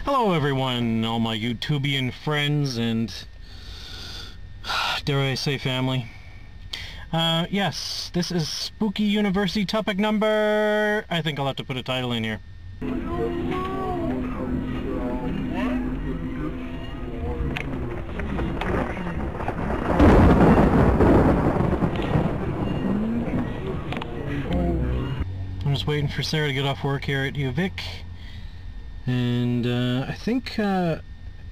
Hello everyone, all my YouTubian friends and, dare I say, family. Yes, this is Spooky University topic number... I think I'll have to put a title in here. I'm just waiting for Sarah to get off work here at UVic. And I think, I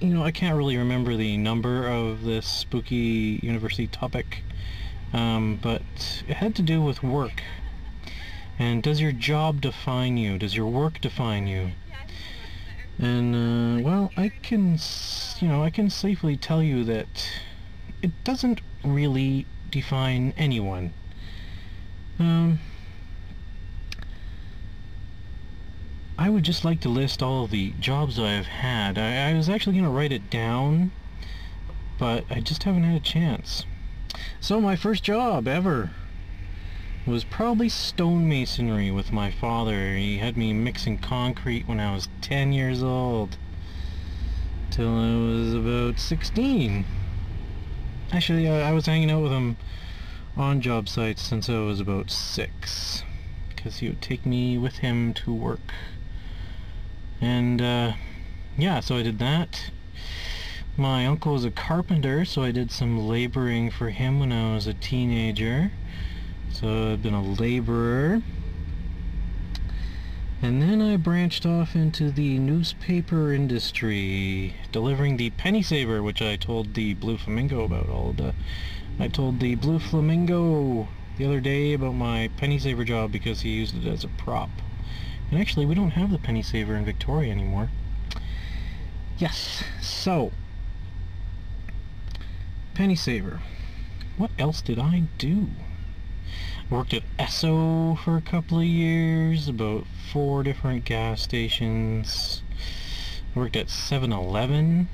can't really remember the number of this Spooky University topic, but it had to do with work. And does your job define you? Does your work define you? And, well, I can safely tell you that it doesn't really define anyone. I would just like to list all of the jobs I've had. I was actually going to write it down, but I just haven't had a chance. So my first job ever was probably stonemasonry with my father. He had me mixing concrete when I was 10 years old, till I was about 16. Actually, I was hanging out with him on job sites since I was about 6, because he would take me with him to work. And, yeah, so I did that. My uncle was a carpenter, so I did some laboring for him when I was a teenager. So I've been a laborer. And then I branched off into the newspaper industry, delivering the penny saver, which I told the Blue Flamingo about. I told the Blue Flamingo the other day about my penny saver job because he used it as a prop. And actually, we don't have the penny saver in Victoria anymore. Yes, so penny saver. What else did I do? I worked at Esso for a couple of years, about 4 different gas stations. I worked at 7-Eleven.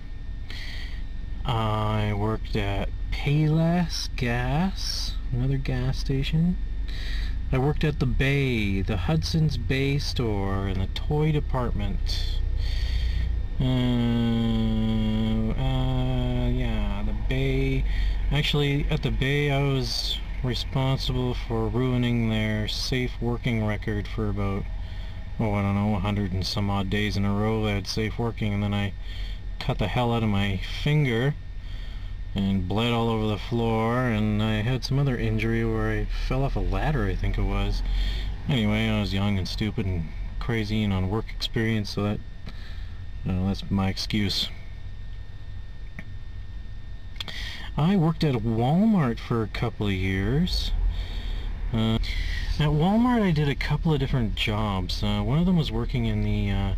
I worked at Payless Gas, another gas station. I worked at the Bay, the Hudson's Bay store, in the toy department. Yeah, the Bay. Actually, at the Bay, I was responsible for ruining their safe working record for about, oh, I don't know, 100 and some odd days in a row they had safe working, and then I cut the hell out of my finger and bled all over the floor, and I had some other injury where I fell off a ladder, I think it was. Anyway, I was young and stupid and crazy and on work experience, so that's my excuse. I worked at Walmart for a couple of years. At Walmart I did a couple of different jobs. One of them was working in the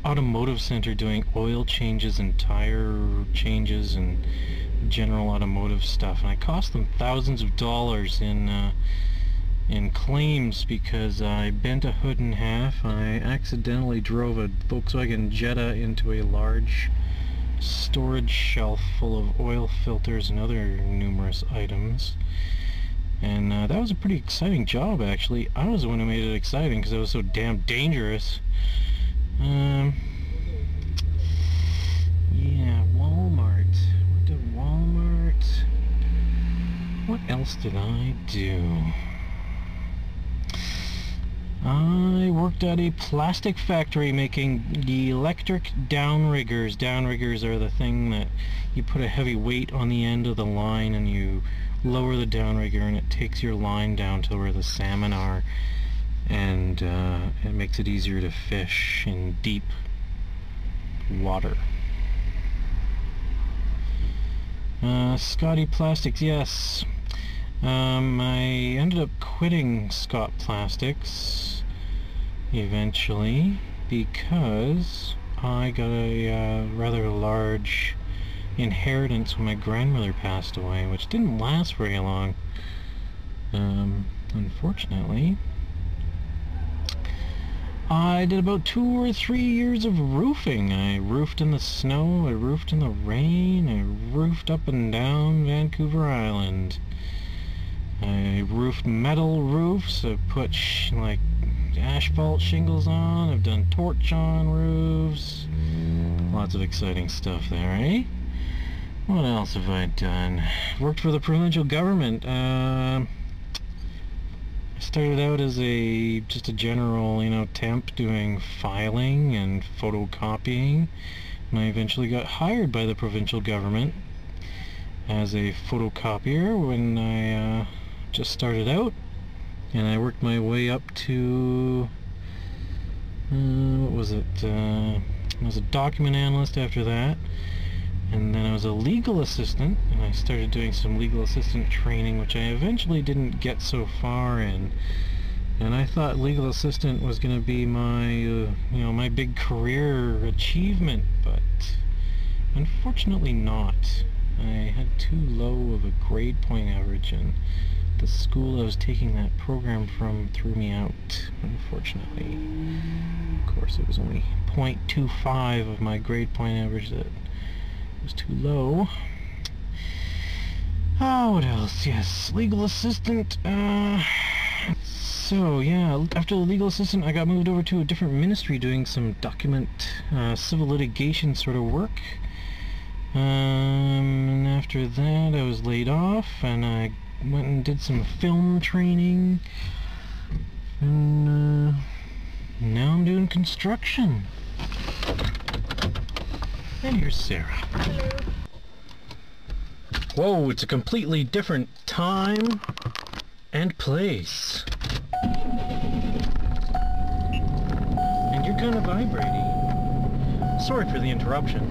automotive center doing oil changes and tire changes and general automotive stuff, and I cost them thousands of dollars in claims because I bent a hood in half. I accidentally drove a Volkswagen Jetta into a large storage shelf full of oil filters and other numerous items, and that was a pretty exciting job. Actually, I was the one who made it exciting because it was so damn dangerous. Yeah, Walmart. Worked at Walmart. What else did I do? I worked at a plastic factory making the electric downriggers. Downriggers are the thing that you put a heavy weight on the end of the line and you lower the downrigger and it takes your line down to where the salmon are, and it makes it easier to fish in deep water. Scotty Plastics, yes. I ended up quitting Scott Plastics eventually because I got a rather large inheritance when my grandmother passed away, which didn't last very long, unfortunately. I did about 2 or 3 years of roofing. I roofed in the snow, I roofed in the rain, I roofed up and down Vancouver Island. I roofed metal roofs. I put asphalt shingles on. I've done torch on roofs, lots of exciting stuff there, eh? What else have I done? Worked for the provincial government. I started out as just a general, temp doing filing and photocopying, and I eventually got hired by the provincial government as a photocopier when I just started out, and I worked my way up to what was it? I was a document analyst after that, and then I was a legal assistant, and I started doing some legal assistant training, which I eventually didn't get so far in. And I thought legal assistant was going to be my, my big career achievement, but unfortunately not. I had too low of a grade point average, and the school I was taking that program from threw me out, unfortunately. Of course, it was only 0.25 of my grade point average that was too low. Oh, what else? Yes, legal assistant. So yeah, after the legal assistant, I got moved over to a different ministry doing some document, civil litigation sort of work. And after that, I was laid off, and I went and did some film training, and now I'm doing construction. And here's Sarah. Hello. Whoa, it's a completely different time and place. And you're kind of vibrating. Sorry for the interruption,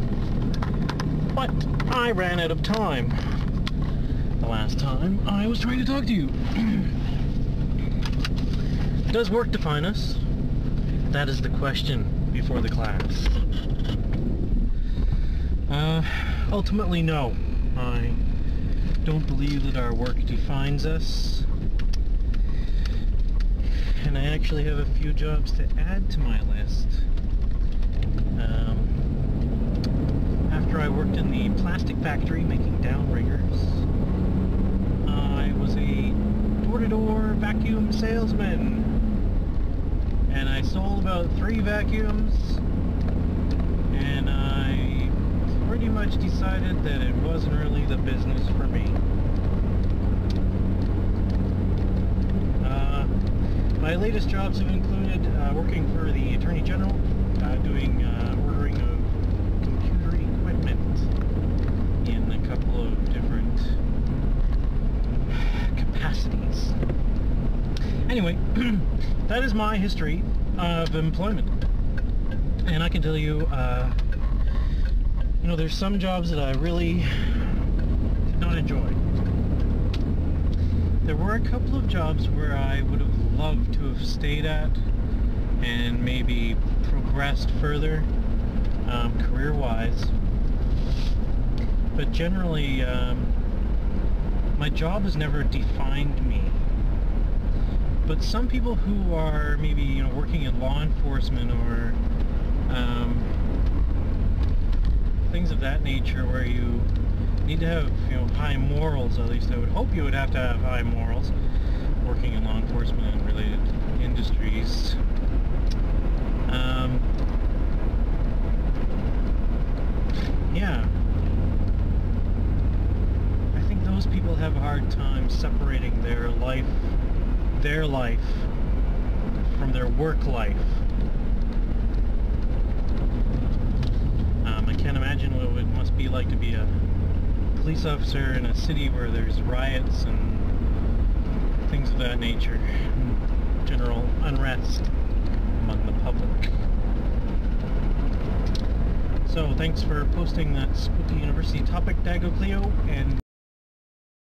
but I ran out of time the last time I was trying to talk to you. Does work define us? That is the question before the class. Ultimately, no. I don't believe that our work defines us. And I actually have a few jobs to add to my list. After I worked in the plastic factory making downriggers, I was a door-to-door vacuum salesman. And I sold about 3 vacuums, and I pretty much decided that it wasn't really the business for me. My latest jobs have included working for the Attorney General, doing ordering of computer equipment in a couple of different capacities. Anyway, that is my history of employment, and I can tell you, there's some jobs that I really did not enjoy. There were a couple of jobs where I would have loved to have stayed at and maybe progressed further career-wise, but generally my job has never defined me. But some people who are maybe working in law enforcement or things of that nature, where you need to have high morals, at least I would hope you would have to have high morals working in law enforcement and related industries. Yeah, I think those people have a hard time separating their life from their work life. I can't imagine what it must be like to be a police officer in a city where there's riots and things of that nature, general unrest among the public. So thanks for posting that Spooky University topic, Dagocleo, and